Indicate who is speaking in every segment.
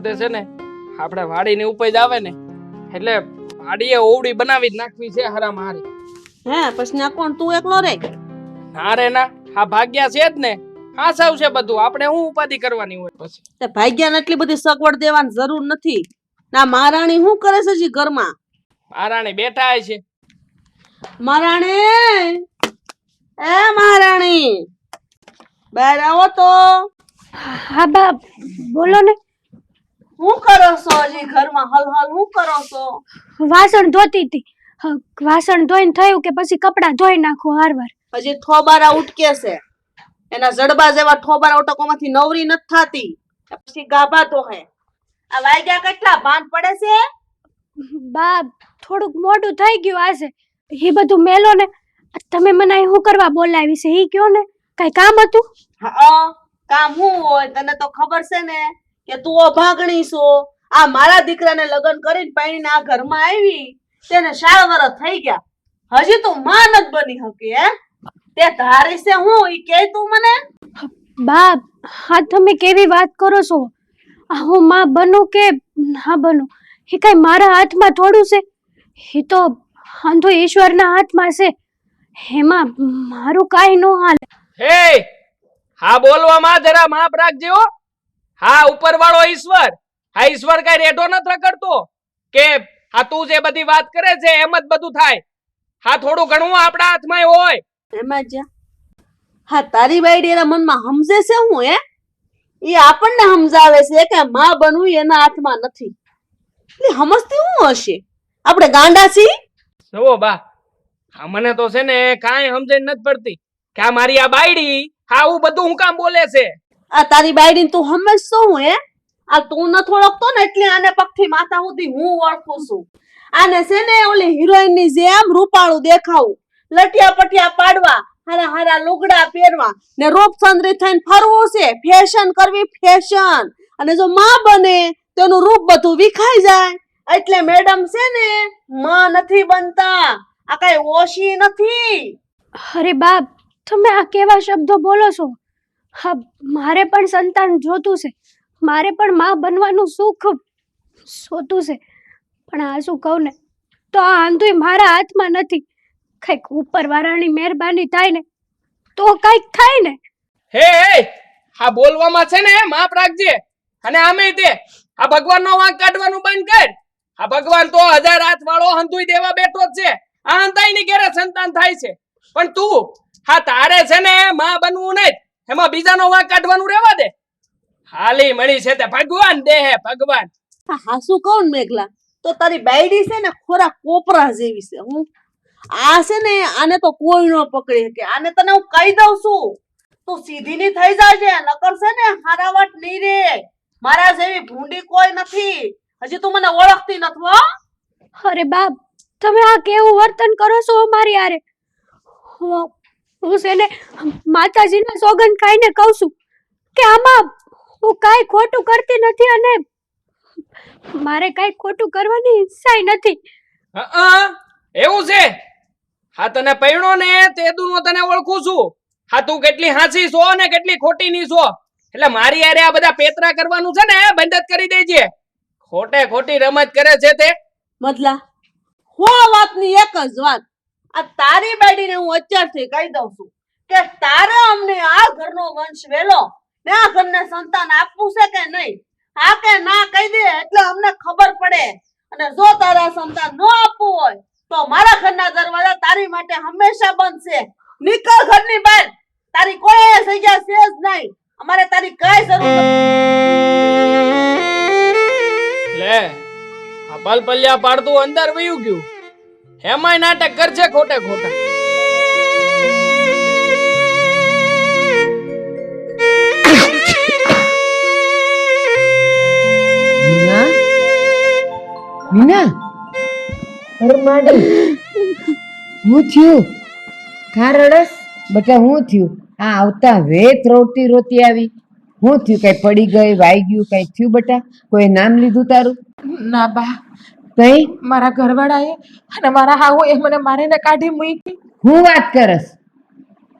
Speaker 1: વખતે છે ને આપણે વાડીની ઉપજ આવે ને એટલે વાડીએ ઓવડી બનાવી જ નાખવી છે હરામ હારી.
Speaker 2: હે પછી ના કોણ તું એકલો રે?
Speaker 1: ના રે ના, આ ભાગ્યા છે જ ને. હા સાવ છે બધું, આપણે શું ઉપાધિ કરવાની હોય પછી.
Speaker 2: તે ભાગ્યાને એટલી બધી સગવડ દેવાની જરૂર નથી. ના મહારાણી શું કરે છે જી ઘરમાં?
Speaker 1: મહારાણી બેઠા છે.
Speaker 2: મહારાણી, એ મહારાણી, બહાર આવો તો.
Speaker 3: હા બા, બોલો ને.
Speaker 2: શું કરો છો હજી ઘરમાં? હલહલ શું કરો છો?
Speaker 3: વાસણ ધોતી હતી. વાસણ ધોઈને થયું કે પછી કપડાં ધોઈ નાખો હારવાર.
Speaker 2: હજી ઠોબારા ઉટકે છે. એના જડબા જેવા ઠોબારા ઉટકોમાંથી નવરી નથી થાતી. પછી ગાભા તો હે. આ વાગ્યા કેટલા ભાન પડે છે?
Speaker 3: બા થોડુંક મોટું થઈ ગયું આશે. એ બધું મેલો ને. તમે મને અહીં શું કરવા બોલાવી છે ઈ કયો ને. કઈ કામ હતું?
Speaker 2: હા, કામ શું હોય? તને તો ખબર છે ને કે તું અભાગણી છો. આ મારા દીકરાને લગ્ન કરીને પૈણીને આ ઘરમાં આવી, તેને 4 વર્ષ થઈ ગયા. હજી તું માં નથી બની શકી હે? તે ધારી છે હું ઈ કે તું મને?
Speaker 3: બા હા તમે કેવી વાત કરો છો? હું માં બનું કે ના બનું એ કઈ મારા હાથમાં થોડું છે. એ તો આંધો ઈશ્વરના હાથમાં છે. એમાં મારું કાઈ ન હાલે.
Speaker 1: હે, હા બોલવામાં જરા માપ રાખજો. હા, ઉપરવાળો ઈશ્વર. આ ઈશ્વર કઈ રેઢો નથી રખડતો કે હા તું જે બધી વાત કરે છે એમ જ બધું થાય. હા, થોડું ઘણું આપણા હાથમાં હોય.
Speaker 2: એમાં જ હા, તારી બાઈડી એના મનમાં સમજે છે હું હે? ઈ આપણને સમજાવે છે કે માં બનવું એના હાથમાં નથી. એટલે સમજતી હું હશે? આપણે ગાંડા છીએ?
Speaker 1: જુઓ બા, હા મને તો છે ને કાંઈ સમજણ નથી પડતી કે આ મારી આ બાયડી આવું બધું હું કામ બોલે છે.
Speaker 2: આ તારી બાઈડીને તું સમજતો હું હે? આ તું નથી ઓળખતો ને એટલે આને પગથી માથા સુધી હું ઓળખું છું. આને છે ને ઓલી હિરોઈન ની જેમ રૂપાળું દેખાવું, લટિયા પટિયા પાડવા, હારા હારા લુગડા પહેરવા ને રૂપચંદ્રી થઈને ફરવું છે, ફેશન કરવી ફેશન. અને જો માં બને તેનું રૂપ બધું વિખાઈ જાય. એટલે મેડમ છે ને માં નથી બનતા. આ કઈ ઓશી નથી.
Speaker 3: અરે બાપ, તમે આ કેવા શબ્દો બોલો છો? હા, મારે પણ સંતાન જોતું છે. મારે પણ માં બનવાનું સુખ જોતું છે. પણ આ શું કહું ને, તો આ આંધુય મારા હાથમાં નથી. કઈક ઉપરવાળાની મહેરબાની થાય ને તો કઈક થાય ને.
Speaker 1: હે હા બોલવામાં છે ને માપ રાખજે. અને આમે તે આ ભગવાનનો વાંક કાઢવાનું બંધ કર. આ ભગવાન તો 1000 હાથ વાળો હંતુય દેવા બેઠો જ છે. આ હંતાઈની ઘેરે સંતાન થાય છે. પણ તું હા તારે છે ને માં બનવું નહીં, એમાં બીજાનો વાંક કાઢવાનું રહેવા દે. હાલી મળી છે તે ભગવાન દે હે ભગવાન.
Speaker 2: હા શું કહું ને મેઘલા, તો તારી બાયડી છે ને ખોરા કોપરા જેવી છે. હું આ છે ને આને તો કોઈ ન પકડી શકે. આને તને હું કહી દઉં છું, તું સીધી ની થઈ જાય. નકર છે ને હારાવટ નહીં રે. મારા જેવી ભૂંડી કોઈ નથી. હજી તું મને ઓળખતી નથી હો.
Speaker 3: અરે બાપ, તમે આ કેવું વર્તન કરો છો અમારી યારે? હું છે ને માતાજીના સોગંદ ખાઈને કહું છું કે આમાં હું કાંઈ ખોટું કરતી નથી અને મારે કાંઈ ખોટું કરવાની ઈચ્છાય નથી.
Speaker 1: એવું છે? હા તને પૈણો ને તે દુનો તને ઓળખું છું. હા તું કેટલી હાચી છો ને કેટલી ખોટી ની છો. એટલે મારી યારે આ બધા પેતરા કરવાનું છે ને બંધ જ કરી દેજે. ખોટે ખોટી રમત કરે છે તે.
Speaker 2: મતલા હો વાતની એક જ વાત. આ તારી બાયડીને હું અત્યારથી કહી દઉં છું કે તારે અમને આ ઘરનો વંશ વેલો ને આ ઘરને સંતાન આપવું છે કે નહીં. હા કે ના કહી દે એટલે અમને ખબર પડે. અને જો તારા સંતાન ન આપવું હોય તો મારા ઘરના દરવાજા તારી માટે હંમેશા બંધ છે. નીકળ ઘરની બહાર. તારી કોઈ જગ્યા છે જ નહીં. અમારે તારી કઈ જરૂર નથી.
Speaker 1: લે આ પલપલિયા પાડતું અંદર વયું ગયું. એમાંય નાટક કરશે ખોટે ખોટા.
Speaker 4: મીના, અરે માડી, હું થયું? કા રડસ? બેટા હું થયું? આ આવતા વેત રોતી રોતી આવી. હું થયું? કઈ પડી ગઈ, વાઈ ગયું, કઈ થયું બેટા? કોઈ નામ લીધું તારું?
Speaker 5: ના બા,
Speaker 4: કઈ
Speaker 5: મારા ઘરવાળાએ અને મારા હાહુએ મને મારીને કાઢી મૂકી.
Speaker 4: હું વાત કરસ?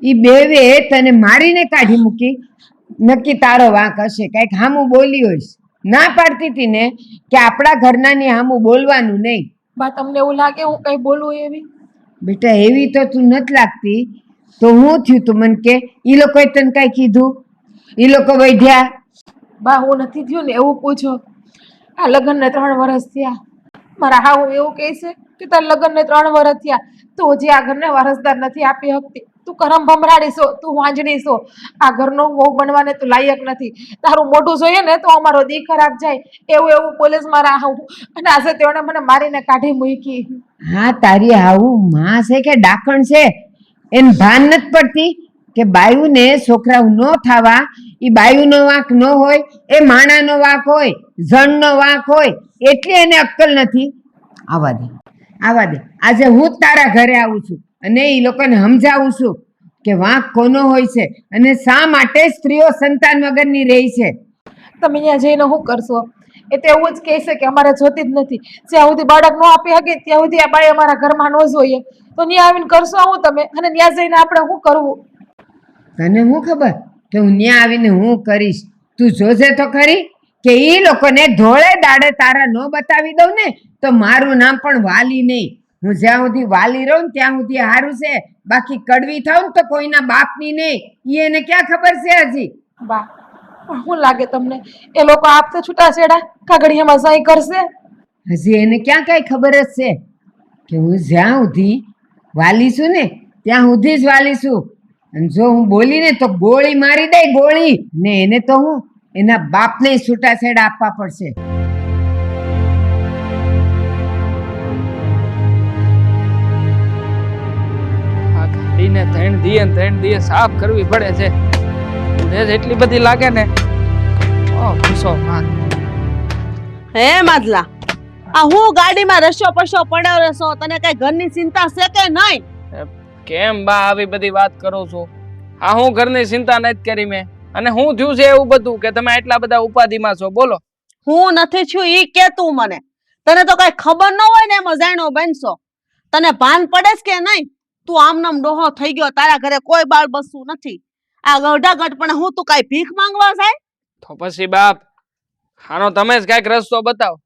Speaker 4: ઈ બેવે તને મારીને કાઢી મૂકી? નક્કી તારો વાંક હશે, કઈક હામું બોલી હોઈશ. ના પાડતી હતી ને કે આપણા ઘરનાની સામું બોલવાનું નહીં.
Speaker 5: બા તમને એવું લાગે હું કઈ બોલું એવી?
Speaker 4: બેટા એવી તો તું નથી લાગતી. તો હું થયું તું મને કે ઈ લોકોએ તને કઈ કીધું? ઈ લોકો વૈધ્યા?
Speaker 5: બા હું નથી થયું ને એવું પૂછો. આ લગ્નને 3 વર્ષ થયા. મારા હાહુ એવું કહે છે કે તાર લગ્નને 3 વર્ષ થયા, તું હજી આ ઘરને વારસદાર નથી આપી શકતી. તું કરમ ભમરાડી છો, તું વાંજણી છો. આ ઘરનો વહુ બનવાને તું લાયક નથી. તારું મોઢું જોઈએ ને તો અમારો દી ખરાબ જાય. એવું એવું પોલીસ મારા હાહુ. અને આજે તેઓને મને મારીને કાઢી મૂકી.
Speaker 4: હા તારી આવું માં છે કે ડાકણ છે એને ભાન નથી પડતી કે બાયુને છોકરાઓ ન થાવા ઈ બાયુનો વાંક ન હોય, એ માણાનો વાંક હોય, જણનો વાંક હોય. એટલી એને અક્કલ નથી. આવા દે આવા દે. આજે હું જ તારા ઘરે આવું છું અને ઈ લોકોને સમજાવું છું કે વાંક કોનો હોય છે અને શા માટે સ્ત્રીઓ સંતાન વગરની રહી છે.
Speaker 5: તમે ત્યાં જઈને શું કરશો? એ તો એવું જ કહે છે કે અમારે જોતી જ નથી. જ્યાં સુધી બાળક ન આપી શકે ત્યાં સુધી આ બાઈ અમારા ઘરમાં ન જોઈએ. તો ત્યાં આવીને કરશો હું તમે? અને ત્યાં જઈને આપણે શું કરવું?
Speaker 4: તને હું ખબર કે હું ત્યાં આવીને હું કરીશ? તું જોજે તો ખરી કે ઈ લોકોને ધોળે દાડે તારા ન બતાવી દઉં ને તો મારું નામ પણ વાલી નહીં. હું જ્યાં સુધી વાલી રહું ને ત્યાં સુધી સારું છે, બાકી કડવી થાવ ને તો કોઈના બાપની નહીં. ઈ એને ક્યાં ખબર છે હજી?
Speaker 5: બા પણ શું લાગે તમને એ લોકો આપતે છૂટાછેડા કાગળિયામાં સહી કરશે?
Speaker 4: હજી એને ક્યાં કાંઈ ખબર જ છે કે હું જ્યાં સુધી વાલી છું ને ત્યાં સુધી જ વાલી છું. અને જો હું બોલી ને તો ગોળી મારી દે, ગોળી. ને એને તો હું એના બાપને છૂટાછેડા આપવા પડશે.
Speaker 1: આ ગાડીને 3 દી સાફ કરવી પડે છે. ઉધેજ એટલી બધી લાગે ને. ઓ ગુસ્સો માર.
Speaker 2: હે માદલા, આ હું ગાડીમાં રસ્યો પસ્યો પડ્યો રહેશો? તને કઈ ઘરની ચિંતા છે કે નહીં?
Speaker 1: કેમ બા આવી બધી વાત કરો છો? આ હું ઘરની ચિંતા નથી કરી મેં. અને હું થયું છે એવું બધું કે તમે એટલા બધા ઉપાધિમાં છો? બોલો.
Speaker 2: હું નથી છું ઈ કે તું મને. તને તો કઈ ખબર ન હોય ને એમ અજાણ્યો બનશો. તને ભાન પડે છે કે નહીં? તું આમનામ ડોહો થઈ ગયો, તારા ઘરે કોઈ બાળ બસતું નથી. આ ગઢા ગઢ પણ હું તું કઈ ભીખ માંગવા જાય?
Speaker 1: તો પછી બાપ આનો તમે જ કઈક રસ્તો બતાવો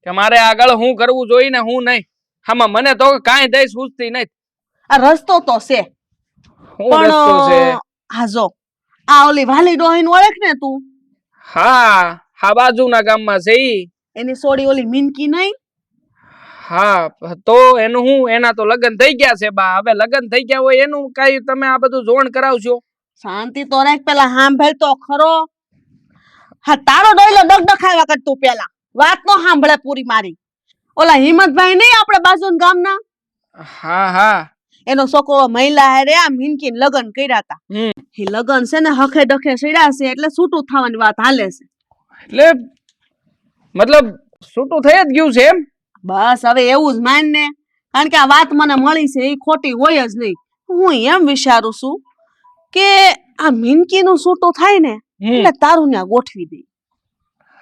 Speaker 1: કે મારે આગળ હું કરવું જોઈએ ને હું નહીં. આમાં મને તો કાંઈ દઈ સૂઝતી નથી.
Speaker 2: આ રસ્તો તો છે
Speaker 1: શું રસ્તો છે?
Speaker 2: હા જો આ ઓલી વાલી ડોહીને ઓળખ ને તું?
Speaker 1: હા હા, બાજુના ગામમાં છે ઈ.
Speaker 2: એની સોડી ઓલી મિનકી નહીં?
Speaker 1: હા તો એનું હું, એના તો લગ્ન થઈ ગયા છે બા. હવે લગ્ન થઈ ગયા હોય એનું કઈ તમે આ બધું જોણ કરાવશો?
Speaker 2: શાંતિ તો રાખ, પેલા સાંભળ તો ખરો. હા તારો ડોયલો ડગડખાવ્યા કર તું પેલા. વાત નો સાંભળે પૂરી મારી. ઓલા હિંમતભાઈ નહીં આપણે બાજુના ગામના?
Speaker 1: હા હા,
Speaker 2: એનો છોકરો મહિલા હારે આ મિનકીને લગ્ન કર્યા હતા. એ લગ્ન છે ને હખે ડખે છેડ્યા છે એટલે છૂટું થવાની વાત હાલે છે.
Speaker 1: એટલે મતલબ છૂટું થઈ જ ગયું છે એમ?
Speaker 2: બસ હવે એવું જ માન ને, કારણ કે આ વાત મને મળી છે એ ખોટી હોય જ નહીં. હું એમ વિચારું છું કે આ મિનકી નું છૂટું થાય ને એટલે તારું ત્યાં ગોઠવી દે.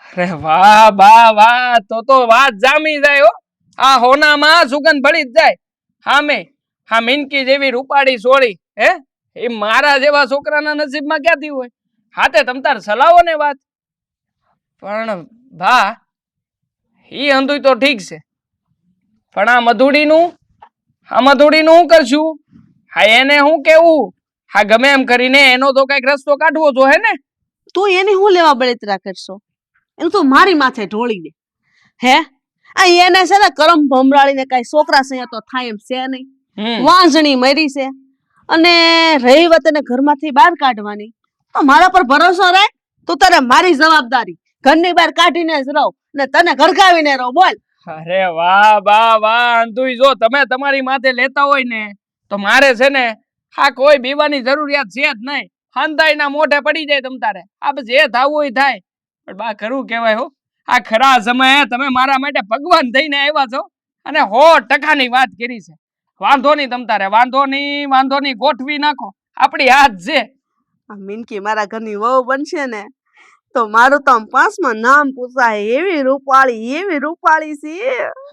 Speaker 1: અરે વાહ બા વાહ, તો વાત જામી જાય હો. આ હોનામાં સુગંધ ભળી જ જાય. હા મેં હા મિનકી જેવી રૂપાળી સોળી હે એ મારા જેવા છોકરાના નસીબમાં ક્યાંથી હોય? હાથે તમ તાર સલાવો ને વાત. પણ ભા ઈ અંધુય તો ઠીક છે, પણ આ મધુડીનું શું કરશું? હા એને હું કેવું? હા ગમે એમ કરીને એનો તો કઈક રસ્તો કાઢવો જો હે ને.
Speaker 2: તું એની હું લેવા બળતરા કરશો? એનું તું મારી માથે ઢોળી દે. હે આ એને છે ને કરમ ભમરાળીને કઈ છોકરા છે તો થાય એમ છે નહીં. વાંજણી મરી છે અને રહી વાત એને ઘરમાંથી બહાર કાઢવાની, તો મારા પર ભરોસો રાખ. તું તારે મારી જવાબદારી ઘરની બહાર કાઢીને જ રહો ને તને ઘરકાવીને રહો. બોલ.
Speaker 1: અરે વાહ વાહ વાહ, અંધુય જો તમે તમારી માથે લેતા હોય ને તો મારે છે ને આ કોઈ બીવાની જરૂરિયાત છે જ નહીં. હંતાઈના મોઢે પડી જાય તમ તારે. આ બસ જે થાવું હોય થાય. પણ બા ખરું કહેવાય હો, આ ખરા સમયે તમે મારા માટે ભગવાન થઈને આવ્યા છો અને 100% વાત કરી છે. વાંધો નહીં તમ તારે, વાંધો નહીં ગોઠવી નાખો. આપણી હાથ છે.
Speaker 2: આ મિનકી મારા ઘરની વહુ બનશે ને તો મારું તો આમ 5માં નામ પૂછાય. એવી રૂપાળી છે.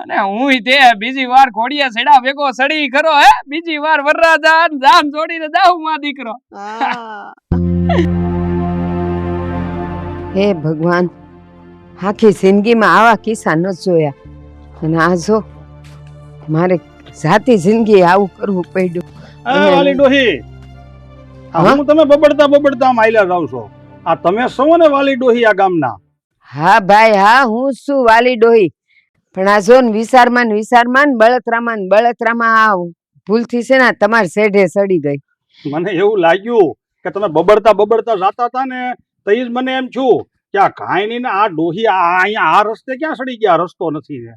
Speaker 1: અને હું તે બીજી વાર ઘોડિયા છેડા ભેગો સડી કરો હે, બીજી વાર વરરાજા જાન જોડીને જાઉં માં દીકરો.
Speaker 2: હા
Speaker 4: હે ભગવાન, આખી જિંદગીમાં આવા કિસ્સા ન જોયા અને આ જો મારે જાતી જિંદગી આવું કરવું પડ્યું.
Speaker 6: આ વાલી ડોહી આ
Speaker 4: હા?
Speaker 6: હું તમે બબડતા બબડતા આમ આયલા જાવ છો. આ તમે સૌ ને વાલી ડોહી આ ગામના.
Speaker 4: હા ભાઈ હા, હું શું વાલી ડોહી, પણ આ જો ને વિચારમાં ને બળતરામાં આ ભૂલથી છે ને તમારી શેઢે સડી ગઈ.
Speaker 6: મને એવું લાગ્યું કે તમે બબડતા જાતા હતા ને તઈ જ મને એમ છું કે આ કાંઈ નહીં ને આ ડોહી આ અહીંયા આ રસ્તે ક્યાં સડી ગયા? રસ્તો નથી ને.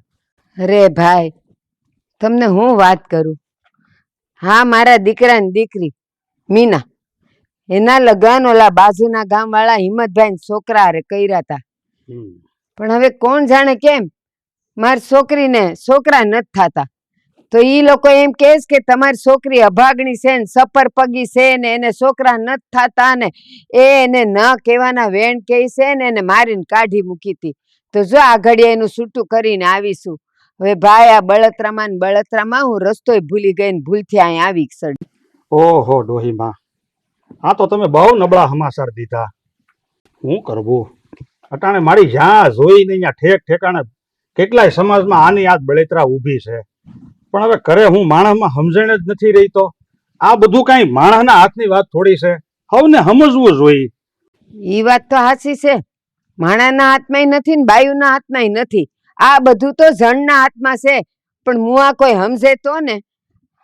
Speaker 4: અરે ભાઈ તમને હું વાત કરું. હા, મારા દીકરાની દીકરી મીના, એના લગન ઓલા બાજુના ગામવાળા હિંમતભાઈ છોકરા હારે કર્યા હતા. પણ હવે કોણ જાણે કેમ મારી છોકરીને છોકરા નથી થતા, તો ઈ લોકો એમ કહે છે કે તમારી છોકરી અભાગણી છે ને સપર પગી છે ને એને છોકરા નથી થતા ને એને ન કહેવાના વેણ કહે છે ને એને મારીને કાઢી મૂકી હતી. તો જો આ ઘડીએ એનું છૂટું કરીને આવીશું. હવે ભાઈ આ બળતરામાં હું રસ્તોય ભૂલી ગઈ ને ભૂલથી અહીં આવી સડી.
Speaker 6: ઓહો ડોહી માં, આ તો તમે બહુ નબળા હમાસર દીધા. હું કરવું અટાણે મારી જ્યાં જોઈ ને ત્યાં ઠેક ઠેકાણે કેટલાય સમાજમાં આની આ બળેતરા ઊભી છે, પણ હવે કરે હું માણસમાં સમજણ જ નથી રહી. તો આ બધું કાંઈ માણસના હાથની વાત થોડી છે, હવને સમજવું જોઈએ.
Speaker 4: ઈ વાત તો સાચી છે, માણાના હાથમાંય નથી ને બાયુના હાથમાંય નથી. આ બધું તો જણના હાથમાં છે, પણ મુઆ કોઈ સમજે તો ને.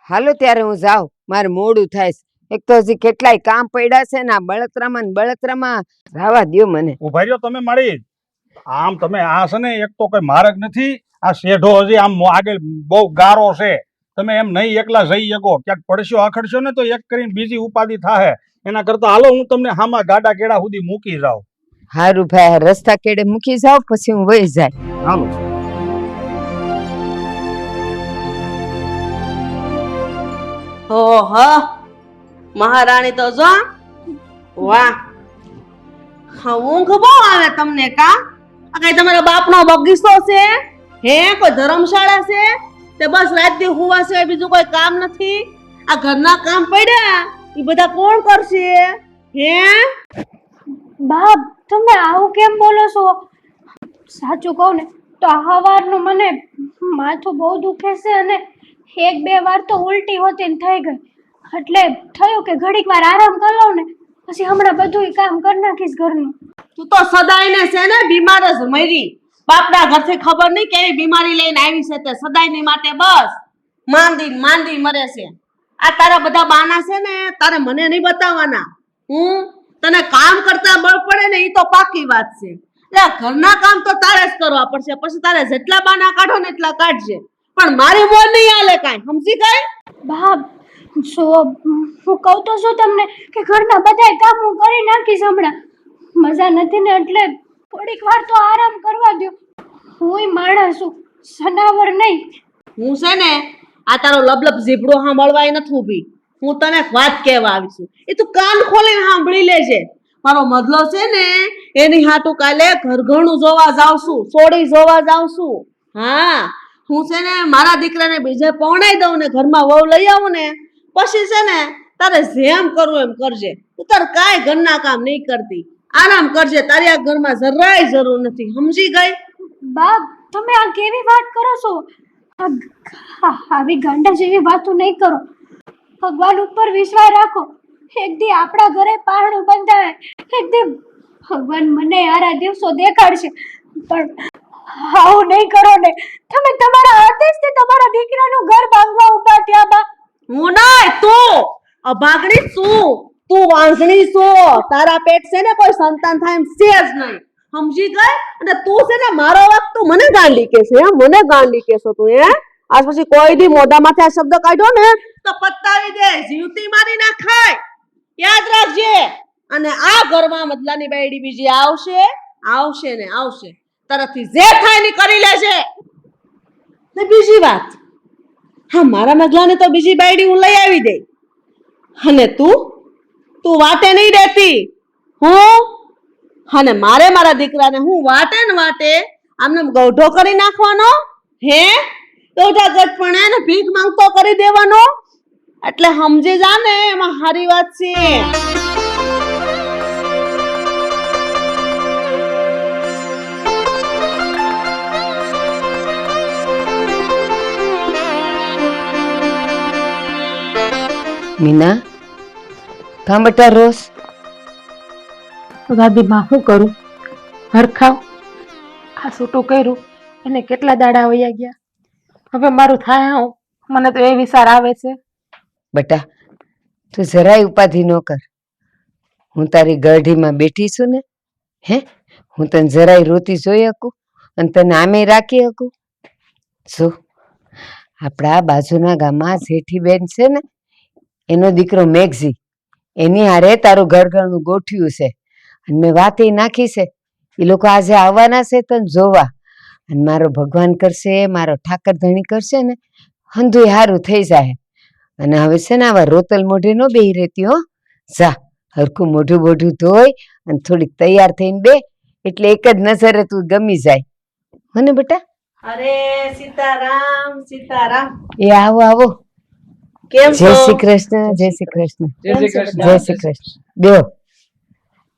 Speaker 4: હાલો ત્યારે હું જાઉં, મારે મોડું થાય છે. એક તો હજી કેટલાય કામ પડ્યા છે ને આ બળતરામાં રાવા દ્યો મને.
Speaker 6: ઉભા રહ્યો તમે મારી. આમ તમે આ છે ને એક તો કોઈ માર્ગ નથી, આ શેઢો હજી આમ આગળ બહુ ગારો છે. તમે એમ નહીં એકલા જઈ શકો, ક્યાંક પડશો આખડશો ને તો એક કરીને બીજી ઉપાધિ થાહે. એના કરતા હાલો હું તમને હામાં ગાડા કેડા સુધી મૂકી જાઉં.
Speaker 4: હારું ભાઈ, આ રસ્તા કેડે મૂકી જાવ પછી હું વહી જાય.
Speaker 6: હાલો.
Speaker 2: ઓહો મહારાણી તો જો વાહ, હા ઊંઘ બહુ આવે તમને કા? આ કઈ તમારા બાપનો બગીચો છે હે? કોઈ ધર્મશાળા છે તે બસ રાત દી હુવા છે, બીજું કોઈ કામ નથી? આ ઘરના કામ પડ્યા એ બધા કોણ કરશે હે?
Speaker 3: બાપ તમે આવું કેમ બોલો છો? સાચું કહું ને તો આ સવારનું મને માથું બહુ દુખે છે અને એક બે વાર તો ઉલટી હોતી ને થઈ ગઈ, એટલે થયું કે ઘડીક વાર આરામ કરી લઉં ને પછી હમણાં બધું કામ કરી નાખીશ ઘરનું.
Speaker 2: તું તો સદાયને છે ને બીમાર જ મરી. બાપના ઘરથી ખબર નહીં કેવી બીમારી લઈને આવી છે તે સદાયની માટે બસ માંદી મરે છે. આ તારા બધા બાના છે ને તારે મને નહીં બતાવવાના. હું તને કામ કરતા બળ પડે ને એ તો પાકી વાત છે. એટલે ઘરના કામ તો તારે જ કરવા પડશે, પછી તારે જેટલા બાના કાઢો ને એટલા કાઢજે, પણ મારી મોં નહીં હાલે કાંઈ, સમજી ગઈ?
Speaker 3: બાપ જો હું કહું તો શું તમને કે ઘરના બધા કામ હું કરી નાખીશ હમણાં. મજા નથી ને એટલે થોડીક વાર તો આરામ કરવા દો. હુંય માણસ છું, સનાવર નહીં.
Speaker 2: હું છે ને આ તારો લબલબ ઝીબડો સાંભળવાય નથી ઊભી. હું તને એક વાત કહેવા આવી છું, એ તું કાન ખોલીને સાંભળી લેજે. મારો મતલબ છે ને એની હાટું કાલે ઘરઘણું જોવા જાઉં છું, સોડી જોવા જાઉં છું. હા, હું છે ને મારા દીકરાને બીજે પૌણાઈ દઉં ને ઘરમાં વહુ લઈ આવું ને પછી છે ને તારે જેમ કરવું એમ કરજે. તું તાર કાંઈ ઘરના કામ નહીં કરતી, આરામ કરજે. તારી આ ઘરમાં જરાય જરૂર નથી, સમજી ગઈ?
Speaker 3: બાપ તમે આ કેવી વાત કરો છો? આવી ગાંડા જેવી વાતો નહીં કરો. ભગવાન ઉપર વિશ્વાસ રાખો. એક દી આપણા ઘરે પારણું બંધાય, એક દી ભગવાન મને આરા દિવસો દેખાડશે. પણ આવું નહીં કરો ને. તમે તમારા હાથે જ તમારા દીકરાનું ઘર બાંધવા ઉભા થયા બા.
Speaker 2: હું નહીં, તું અભાગણી છું, તું વાંસણી છો. તારા પેટ છે ને કોઈ સંતાન થાય એમ છે જ નહીં, સમજી ગઈ? અને તું છે ને મારો વાક તું મને ગાંડી કે છે, મને ગાંડી કેસો તું હે? આજ પછી કોઈ દી મોઢામાંથી આ શબ્દ કાઢ્યો ને તો પતાવી દે, જીવતી મારી ના ખાય. યાદ રાખજે. અને આ ઘરમાં મદલાની બાયડી બીજી આવશે ને આવશે. તરફથી જે થાય ને કરી લેજે. ને બીજી વાત, હા મારા મગલાને તો બીજી બાયડી હું લઈ આવી દે, અને તું વાટે નહીં રહેતી. અને મારા દીકરાને હું વાટે ને વાટે આમને ગૌઢો કરી નાખવાનો હે? ગૌઢા ગટપણે ને ભીખ માંગતો કરી દેવાનો. એટલે સમજી જા ને, એમાં સારી વાત છે.
Speaker 4: મીના કાં બટા રોસ?
Speaker 5: તો દાદીમાં શું કરું? હરખાવ આ સૂટું કર્યું એને કેટલા દાડા વયા ગયા. હવે મારું થાય હું? મને તો એ વિચાર આવે છે.
Speaker 4: બટા તું જરાય ઉપાધિ ન કર. હું તારી ગઢીમાં બેઠી છું ને, હે હું તને જરાય રોતી જોઈ શકું અને તને આમે રાખી શકું? શું આપણા બાજુના ગામમાં જેઠીબેન છે ને, એનો દીકરો મેઘજી, એની હારે તારું ઘરઘરનું ગોઠવ્યું છે અને મેં વાત એ નાખી છે. એ લોકો આજે આવવાના છે તને જોવા, અને મારો ભગવાન કરશે, મારો ઠાકર ધણી કરશે ને, હંધુય હારું થઈ જાય. અને હવે છે ને આવા રોતલ મોઢે ન બેહી રહેતી હો. જા હરખું મોઢું બોઢું ધોઈ અને થોડીક તૈયાર થઈને બે, એટલે એક જ નજરે તું ગમી જાય. હો ને બેટા?
Speaker 2: અરે સીતારામ સીતારામ.
Speaker 4: એ આવો આવો.
Speaker 2: કેમ
Speaker 4: જય
Speaker 2: છો?
Speaker 4: શ્રી કૃષ્ણ, જય શ્રી કૃષ્ણ,
Speaker 1: જય શ્રી કૃષ્ણ.
Speaker 4: જય શ્રી કૃષ્ણ. બેહો.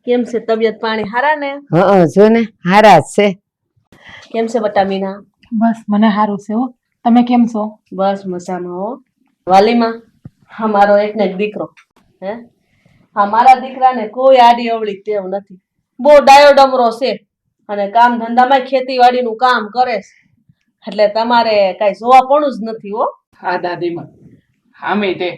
Speaker 2: કેમ છે તબિયત પાણી હારા ને?
Speaker 4: હા જો ને હારા જ છે.
Speaker 2: કેમ છે બટા મીના?
Speaker 5: બસ મને સારું છે હો. તમે કેમ છો?
Speaker 2: બસ મજામાં હો. વાલીમાં અમારો એક ને એક દીકરો, હે અમારા દીકરાને કોઈ આડી અવળી ટેવ નથી. બહુ ડાયો ડમરો છે અને કામ ધંધામાં ખેતીવાડીનું કામ કરે છે. એટલે તમારે કઈ જોવા પણ જ નથી હો.
Speaker 1: હા દાદીમાં, હામે તે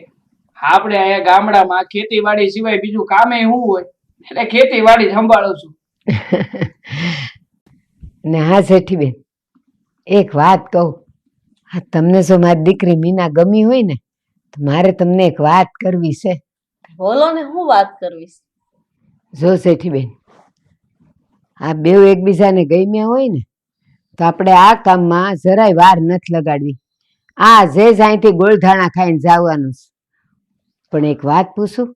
Speaker 1: આપણે અહીંયા ગામડામાં ખેતીવાડી સિવાય બીજું કામે શું હોય, એટલે ખેતીવાડી જ સંભાળું છું.
Speaker 4: ને હા જેઠીબેન, એક વાત કહું, હા તમને જો મારી દીકરી મીના ગમી હોય ને, તો મારે તમને એક વાત કરવી છે.
Speaker 2: બોલો ને, હું વાત કરવીશ?
Speaker 4: જો જેઠીબેન, આ બેઉ એકબીજાને ગમ્યા હોય ને, તો આપણે આ કામમાં જરાય વાર નથી લગાડવી. આ જે જ અહીંથી ગોળધાણા ખાઈને જવાનું છે. પણ એક વાત પૂછું,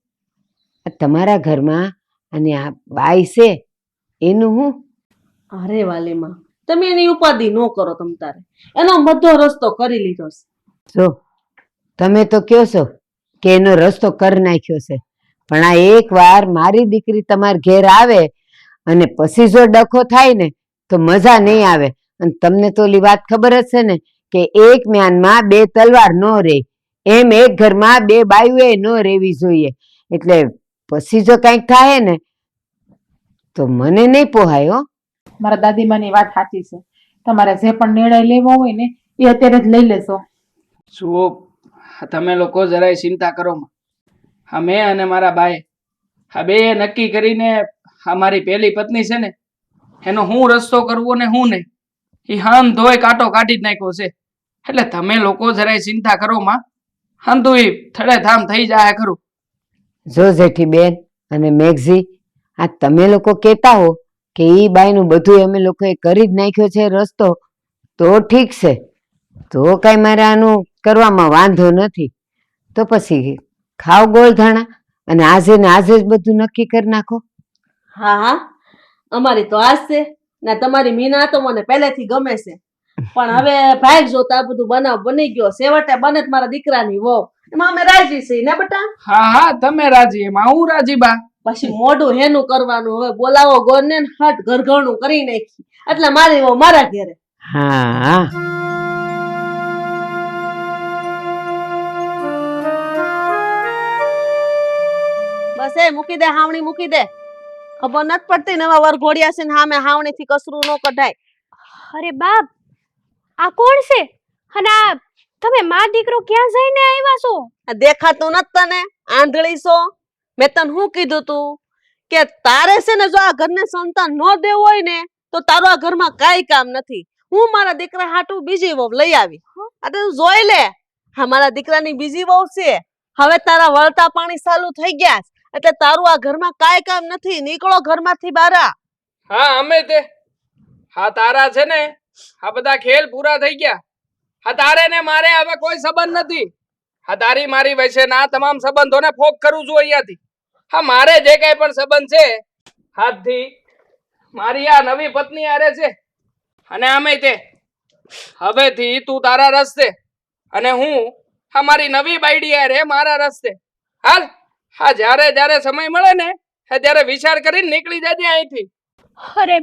Speaker 4: આ તમારા ઘરમાં અને આ બાઈ છે એનું હું?
Speaker 2: અરે વાલીમાં, તમે એની ઉપાધિ ન કરો. તમ તારે એનો બધો રસ્તો કરી લીધો છે.
Speaker 4: જો તમે તો કહો છો કે એનો રસ્તો કરી નાખ્યો છે, પણ આ એક વાર મારી દીકરી તમારા ઘેર આવે અને પછી જો ડખો થાય ને તો મજા નહીં આવે. અને તમને તો ઓલી વાત ખબર જ છે ને કે એક મ્યાનમાં બે તલવાર ન રહે, એમ એક ઘરમાં બે બાયુએ ન રહેવી જોઈએ. એટલે પછી જો કંઈક થાય ને તો મને નહીં પોહાય હો.
Speaker 5: મારા દાદીમાની વાત સાચી છે. તમારે જે પણ નિર્ણય લેવો હોય ને એ અત્યારે જ લઈ લેશો.
Speaker 1: જુઓ, તમે લોકો જરાય ચિંતા કરો માં. હા, મેં અને મારા બાએ હા બે નક્કી કરીને આ મારી પહેલી પત્ની છે ને, એનો હું રસ્તો કરવો ને હું નહીં, એ હમ ધોઈ કાંટો કાઢી જ નાખ્યો છે. એટલે તમે લોકો જરાય ચિંતા કરો માં, હંધુય થડે ધામ થઈ જાય ખરું.
Speaker 4: જો જેઠીબેન અને મેઘજી, આ તમે લોકો કહેતા હો કે ઈ બાઈનું બધું અમે લોકોએ કરી જ નાખ્યો છે રસ્તો, તો ઠીક છે, તો કાંઈ મારે આનું કરવામાં વાંધો નથી. તો પછી ખાવ ગોળધાણા અને આજે ને આજે જ બધું નક્કી કરી નાખો.
Speaker 2: હા હા, અમારી તો આજ છે ને. તમારી મીના તો મને પહેલેથી ગમે છે, પણ હવે ભાગ જોતા આ બધું બનાવ બની ગયો. છેવટે બને જ મારા દીકરાની વહુ, એમાં અમે રાજી છીએ ને બેટા?
Speaker 1: હા હા, તમે રાજી, એમાં હું રાજી બા.
Speaker 2: પછી મોઢું હેનું કરવાનું? હવે બોલાવો ગોરને ને હટ ઘરઘરનું કરી નાખી. એટલે મારી વહુ મારા ઘેરે.
Speaker 4: હા
Speaker 2: બસ એ મૂકી દે, હાવણી મૂકી દે. ખબર નથી પડતી નવા વરઘોડિયા છે ને સામે હાવણી થી કસરું ન કઢાય.
Speaker 3: અરે બાપ, આ કોણ છે? અને આ તમે માં દીકરો ક્યાં જઈને આવ્યા છો?
Speaker 2: આ દેખાતું નથી તને? આંધળી છો? મેં તને શું કીધું તું કે તારે છે ને જો આ ઘરને સંતાન ન દેવું હોય ને તો તારું આ ઘરમાં કાંઈ કામ નથી. હું મારા દીકરા હાટુ બીજી વહુ લઈ આવી. આ તો તું જોઈ લે, હા મારા દીકરાની બીજી વહુ છે. હવે તારા વળતા પાણી ચાલુ થઈ ગયા છે, એટલે તારું આ ઘરમાં કાંઈ કામ નથી. નીકળો ઘરમાંથી બારા.
Speaker 1: હા અમે તે હા તારા છે ને આ બધા ખેલ પૂરા થઈ ગયા. હા તારે ને મારે હવે કોઈ સંબંધ નથી. હા તારી મારી વચ્ચેના તમામ સંબંધોને ફોક કરું છું અહીંયાથી. હા મારે જે કઈ પણ સંબંધ છે હાથથી મારી આ નવી પત્ની આરે છે. અને આમે તે હવેથી તું તારા રસ્તે અને હું મારી નવી બાયડી આરે મારા રસ્તે. હાલ, હા જ્યારે જ્યારે સમય મળે ને ત્યારે વિચાર કરીને નીકળી જજે અહીંથી.
Speaker 3: અરે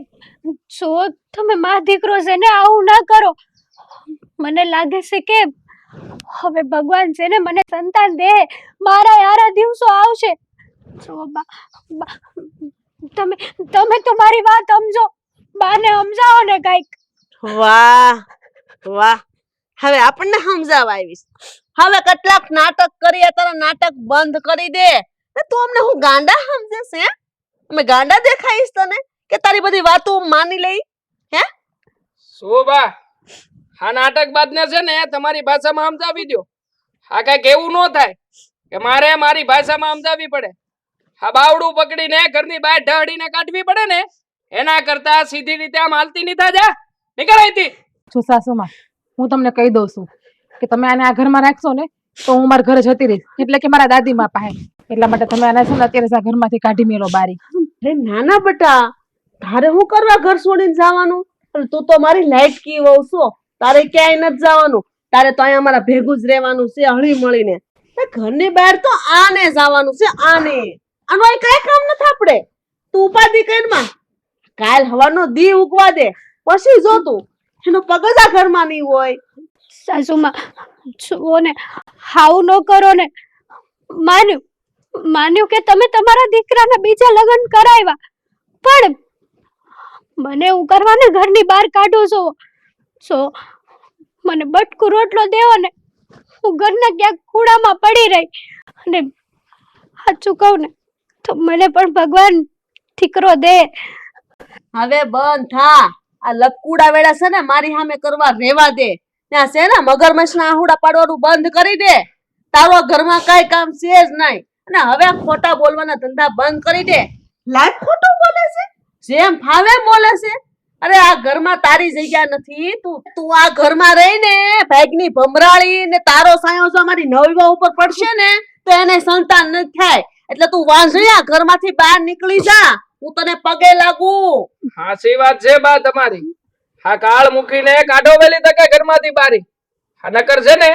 Speaker 3: જો તમે માં દીકરો છે ને આવું ના કરો. મને લાગે છે કે હવે ભગવાન છે ને મને સંતાન દે, મારા યારા દિવસો આવશે. જો તમે તમે તો મારી વાત સમજો, બાને સમજાવો ને કઈક.
Speaker 2: વાહ વાહ, હવે આપણને સમજાવવા આવીશ. હવે કેટલાક નાટક કરીએ, તારા નાટક બંધ કરી દે. તું અમને હું ગાંડા સમજે છે? અમે ગાંડા દેખાઈશ તને કે તારી બધી વાતો માની લઈ? હે
Speaker 1: શોભા, આ નાટક બાદને છે ને તમારી ભાષામાં સમજાવી દો. આ કઈક એવું ન થાય કે મારે મારી ભાષામાં સમજાવવી પડે. આ બાવડું પકડીને ઘરની બહાર ઢળીને કાઢવી પડે ને, એના કરતા સીધી રીતે આમ હાલતી નહીં થા. જા, નીકળ અહીંથી.
Speaker 5: છું સાસુમાં, હું તમને કહી દઉં છું કે તમે આને આ ઘરમાં રાખશો ને તો હું મારા ઘરે જતી રહીશ, એટલે કે મારા દાદીમાં પાસે. એટલા માટે તમે આને છે ને અત્યારે જ આ ઘરમાંથી કાઢી મેલો બારી.
Speaker 2: અરે નાના બટા, તારે હું કરવા ઘર છોડીને જવાનું? તું તો મારી લાયકી વહુ છો, તારે ક્યાંય નથી જવાનું. તારે તો અહીંયા અમારા ભેગું જ રહેવાનું છે, હળી મળીને. ઘરની બહાર તો આને જવાનું છે, આને. આનું અહીં કઈ કામ નથી આપણે. તું ઉપાધિ કરમાં કાલ હવાનો દી ઉગવા દે, પછી જો તું એનો પગ જ આ ઘરમાં નહીં હોય.
Speaker 3: સાસુમાં જુઓ ને, હાવું ન કરો ને. માન્યું કે તમે તમારા દીકરાના બીજા લગ્ન કરાવ્યા, પણ મને એવું કરવાને ઘરની બહાર કાઢો છો. મને બટકું રોટલો દેવો ને, હું ઘરના ક્યાંક ખૂણામાં પડી રહી. અને સાચું કહું ને તો મને પણ ભગવાન દીકરો દે.
Speaker 2: હવે બંધ થા. આ લપકુડા વેડા છે ને મારી સામે કરવા રેવા દે. ત્યાં છે ને મગરમચ્છના આહુડા પાડવાનું બંધ કરી દે. તારો ઘરમાં કઈ કામ છે જ નહીં. અને હવે ખોટા બોલવાના ધંધા બંધ કરી દે. લાઈફ ખોટું બોલે છે, જેમ ફાવે એમ બોલે છે. અરે આ ઘરમાં તારી જગ્યા નથી. તું આ ઘરમાં રહીને ભાગની ભમરાળી ને તારો સાયો જો મારી નવી ઉપર પડશે ને તો એને સંતાન નથી થાય. એટલે તું વાંઝણી આ ઘરમાંથી બહાર નીકળી જા. હું તને પગે લાગુ.
Speaker 1: હાચી વાત છે બા તમારી. આ કાળ મૂકીને કાઢો વેલી તકે ઘરમાંથી બારી. આ નકર છે ને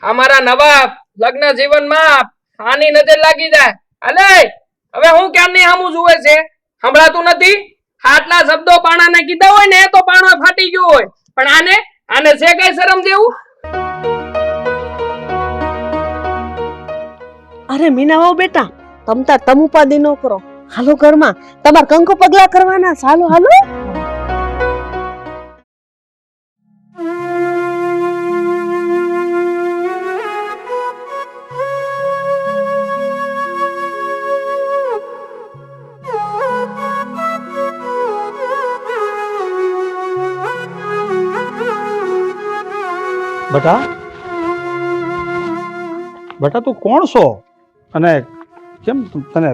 Speaker 1: અમારા નવા લગ્ન જીવનમાં આની નજર લાગી જાય. અલે હવે હું ક્યારની સામું જુએ છે, સંભળાતું નથી? આટલા શબ્દો પાણાને કીધા હોય ને તો પાણો ફાટી ગયો હોય, પણ આને છે કઈ શરમ જેવું?
Speaker 2: અરે મીના હો બેટા, તમતા તમ ઉપાધિ ન કરો. હાલો ઘરમાં તમાર કંકુ પગલા કરવાના. હાલો હાલો.
Speaker 6: બેટા, બેટા તું કોણ છો? અને કેમ તને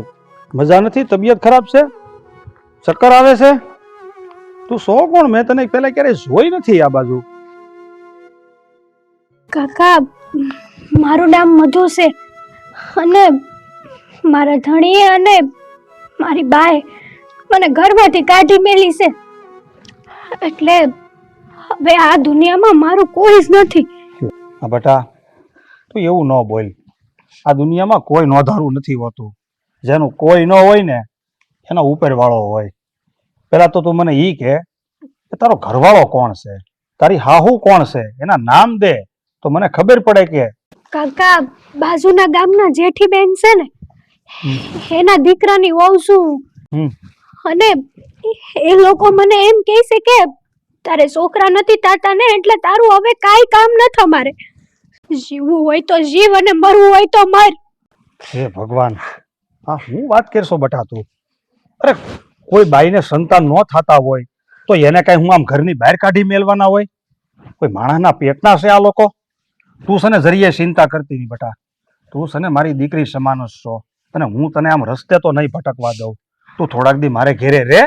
Speaker 6: મજા નથી? તબિયત ખરાબ છે? ચક્કર આવે છે? તું સો કોણ? મેં તને પહેલા ક્યારેય જોઈ નથી આ બાજુ.
Speaker 3: કાકા, મારું નામ મધુ છે અને મારા ધણીએ અને મારી બાએ મને ઘરમાંથી કાઢી મેલી છે. એટલે હવે આ દુનિયામાં મારું કોઈ જ નથી.
Speaker 6: હા બેટા, તું એવું ન બોલ. આ દુનિયામાં કોઈ નોંધારું નથી હોતું. જેનું કોઈ ન હોય ને એનો ઉપરવાળો હોય. પેલા તો તું મને ઈ કે તારો ઘરવાળો કોણ છે, તારી હાહુ કોણ છે, એના નામ દે તો મને ખબર પડે. કે
Speaker 3: કાકા, બાજુના ગામના જેઠીબેન છે ને, એના દીકરાની વહુ છું. અને એ લોકો મને એમ કહે છે કે તારે છોકરા નથી તાતા ને એટલે તારું હવે કાઈ કામ નથી અમારે. જીવવું હોય તો જીવ અને મરવું હોય તો મર.
Speaker 6: હે ભગવાન, હા હું વાત કરશો બટા તું? અરે કોઈ બાઈને સંતાન ન થતા હોય તો એને કઈ હું આમ ઘરની બહાર કાઢી મેલવાના હોય? કોઈ માણસના પેટના છે આ લોકો? તું છે ને જરીએ ચિંતા કરતી નહીં બટા. તું છે ને મારી દીકરી સમાન જ છો, અને હું તને આમ રસ્તે તો નહીં ભટકવા દઉં. તું થોડાક દી મારે ઘેરે રે,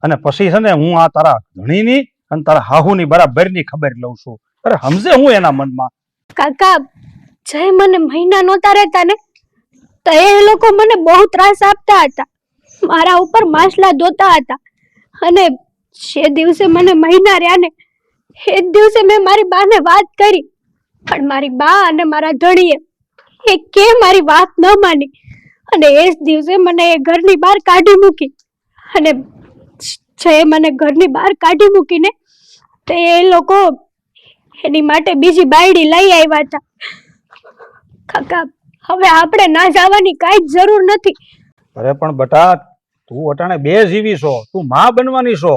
Speaker 6: અને પછી છે ને હું આ તારા ધણીની અને તારા હાહુની બરાબરની ખબર લઉં છું. અરે સમજે હું એના મનમાં?
Speaker 3: કાકા, જય મને મહિના નહોતા રહેતા ને તો એ લોકો મને બહુ ત્રાસ આપતા હતા, મારા ઉપર માછલા ધોતા હતા. અને જે દિવસે મને મહિના રહ્યા ને એ દિવસે મેં મારી બાને વાત કરી, પણ મારી બા અને મારા ધણીએ એ કે મારી વાત ન માની અને એ જ દિવસે મને એ ઘરની બહાર કાઢી મૂકી. અને જે મને ઘરની બહાર કાઢી મૂકીને તો એ લોકો એની માટે બીજી બાયડી લઈ આવ્યા હતા. કાકા હવે આપણે ના જવાની કાંઈ જ જરૂર નથી.
Speaker 6: અરે પણ બટા, તું અટાણે બે જીવી છો, તું માં બનવાની છો,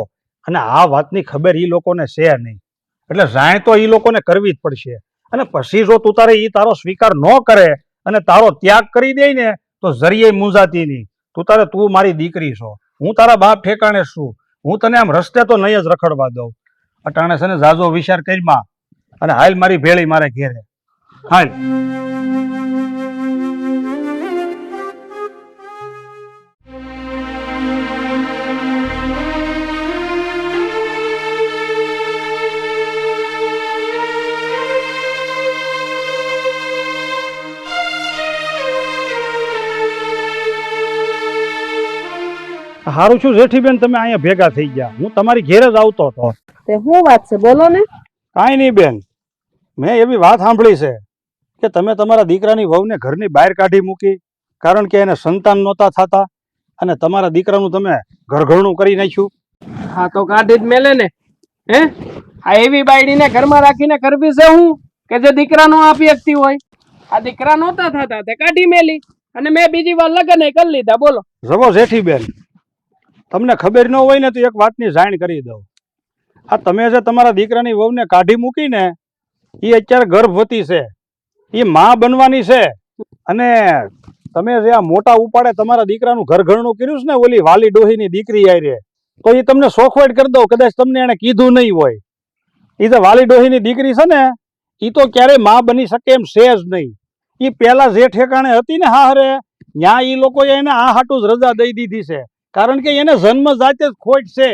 Speaker 6: અને આ વાતની ખબર ઈ લોકોને છે નહીં. એટલે જાણ તો ઈ લોકોને કરવી જ પડશે. અને પછી જો તું તારે ઈ તારો સ્વીકાર ન કરે અને તારો ત્યાગ કરી દે ને, તો જરીએ મૂંઝાતી નહીં. તું મારી દીકરી છો, હું તારા બાપ ઠેકાણે છું, હું તને આમ રસ્તે તો નહીં જ રખડવા દઉં. અટાણે છે ને જાજો વિચાર કરીમાં અને હાલ મારી ભેળી મારે ઘેરે હાલ. હારું છું જેઠીબેન, તમે અહીંયા ભેગા થઈ ગયા. હું તમારી ઘેર જ આવતો હતો.
Speaker 2: તે શું વાત છે બોલો ને.
Speaker 6: કાંઈ નહીં બેન, મેં એવી વાત સાંભળી છે કે તમે તમારા દીકરાની વહુને ઘરની બહાર કાઢી મૂકી કારણ કે એને સંતાન નહોતા થતા, અને તમારા દીકરાનું તમે ઘરઘરણું કરી નાખ્યું.
Speaker 1: હા તો કાઢી જ મેલે ને. હે આ એવી બાયડીને ઘરમાં રાખીને કરવી છે હું કે જે દીકરા નો આપી શકતી હોય? આ દીકરા નહોતા થતા તે કાઢી મેલી અને મેં બીજી વાર લગ્ન કરી લીધા. બોલો.
Speaker 6: જવો જેઠીબેન, તમને ખબર ન હોય ને તો એક વાતની જાણ કરી દઉં. આ તમે જે તમારા દીકરાની વહુને કાઢી મૂકીને, એ અત્યારે ગર્ભવતી છે, એ માં બનવાની છે. અને તમે જે આ મોટા ઉપાડે તમારા દીકરાનું ઘરઘરણું કર્યું છે ને ઓલી વાલી ડોહીની દીકરી આયરે, તો એ તમને સોખવટ કરી દઉં, કદાચ તમને એને કીધું નહીં હોય. એ જે વાલી ડોહીની દીકરી છે ને, એ તો ક્યારેય માં બની શકે એમ છે જ નહીં. એ પેલા જે ઠેકાણે હતી ને હારે, ત્યાં એ લોકોએ એને આ હાટું જ રજા દઈ દીધી છે, કારણ કે એને જન્મ જાતે જ ખોટ છે.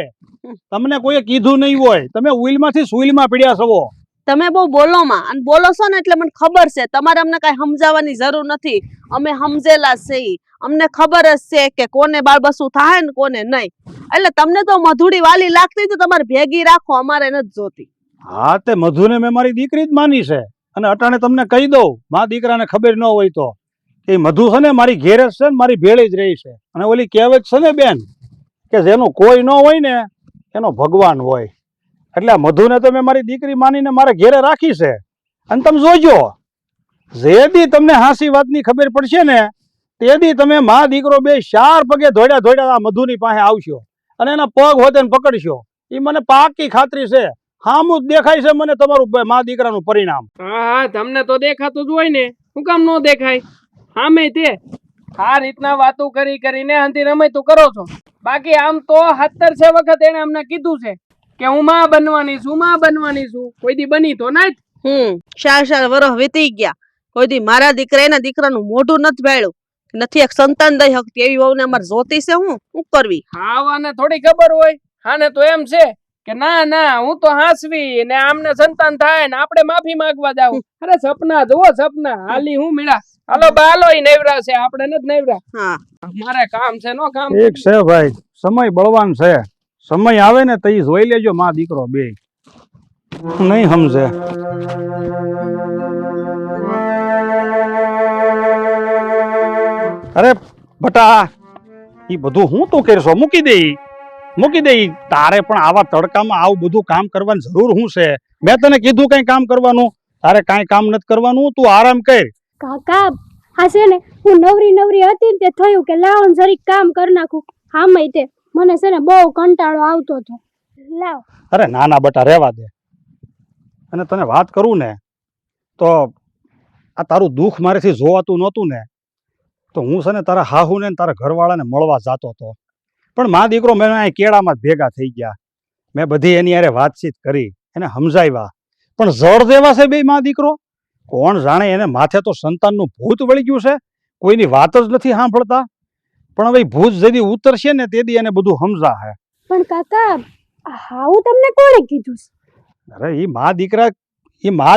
Speaker 6: તમને કોઈએ કીધું નહીં હોય, તમે ઉઈલમાંથી સુઈલમાં પીડ્યા છો.
Speaker 2: તમે બહુ બોલો માં, અને બોલો છો ને એટલે મને ખબર છે તમારે અમને કઈ સમજાવવાની જરૂર નથી. અમે સમજેલા છે, અમને ખબર જ છે કે કોને બાળબસું થાય ને કોને નહીં. એટલે તમને તો મધુડી વાલી લાગતી તો તમારે ભેગી રાખો, અમારે નથી જોતી.
Speaker 6: હા, તે મધુને મેં મારી દીકરી જ માની છે. અને અટાણે તમને કહી દઉં, મા દીકરાને ખબર ન હોય તો, એ મધુ છે ને મારી ઘેરે જ છે ને મારી ભેળી જ રહી છે. અને ઓલી કહેવત છે ને બેન, કે જેનું કોઈ ન હોય ને એનો ભગવાન હોય. એટલે આ મધુને તો મેં મારી દીકરી માનીને મારે ઘેરે રાખી છે. અને તમે જોજો, જે દી તમને હાસી વાતની ખબર પડશે ને, તે દી તમે મા દીકરો બે 4 પગે ધોડ્યા ધોડ્યા આ મધુની પાસે આવશો અને એના પગ હોતે પકડશો. એ મને પાકી ખાતરી છે, હામું જ દેખાય છે મને તમારું મા દીકરાનું પરિણામ.
Speaker 1: હા હા, તમને તો દેખાતું જ હોય ને, શું કામ ન દેખાય? હામે તે આ રીતના વાતો કરી કરીને અંતિ રમતું કરો છો. બાકી આમ તો 17 વખત એને અમને કીધું છે કે હું માં બનવાની છું, માં બનવાની છું. કોઈ દી બની તો ના જ.
Speaker 2: 4 વર્ષ વીતી ગયા, કોઈ દી મારા દીકરા એના દીકરાનું મોઢું નથી ભાળ્યું, નથી એક સંતાન દઈ શકતી. એવી વહુને અમારે જોતી છે, હું શું કરવી?
Speaker 1: આવાને થોડી ખબર હોય. હાને તો એમ છે કે ના ના હું તો હાસવી ને આમને સંતાન થાય ને આપણે માફી માંગવા જાવ. અરે સપના જુઓ, સપના હાલી હું મેળા. હાલો બાલો ઈ નવરા છે, આપણે નથી નવરા.
Speaker 2: હા,
Speaker 1: મારે કામ છે નો કામ.
Speaker 6: એક છે ભાઈ, સમય બળવાન છે. સમય આવે ને તો ઈ જોઈ લેજો મા દીકરો બે નહીં સમજે. અરે બટા, ઈ બધું હું તું કરશો? મૂકી દે. તારે પણ આવા તડકામાં આવું બધું કામ કરવાની જરૂર શું છે? મેં તને કીધું કઈ કામ કરવાનું? તારે કાંઈ કામ નથી કરવાનું, તું આરામ કર.
Speaker 3: કાકા આ છે ને હું નવરી હતી ને તે થયું કે લાવ ને જરીક કામ કરી નાખું. આમાંય તે મને છે ને બહુ કંટાળો આવતો હતો. લાવ.
Speaker 6: અરે ના ના બટા, રહેવા દે. અને તને વાત કરું ને તો આ તારું દુઃખ મારેથી જોવાતું નહોતું ને, તો હું છે ને તારા હાહુને ને તારા ઘરવાળાને મળવા જતો હતો. પણ મા દીકરો મેં અહીં કેળામાં જ ભેગા થઈ ગયા. મેં બધી એની હારે વાતચીત કરી, એને સમજાવ્યા. પણ જળ દેવા છે બે મા દીકરો. કોણ જાણે એને માથે તો સંતાનનું ભૂત વળી ગયું છે, કોઈની વાત જ નથી સાંભળતા. પણ હવે ભૂત જેદી ઉતરશે ને તેદી એને બધું સમજાશે.
Speaker 3: પણ કાકા હાઉ તમને કોણે કીધું?
Speaker 6: અરે ઈ મા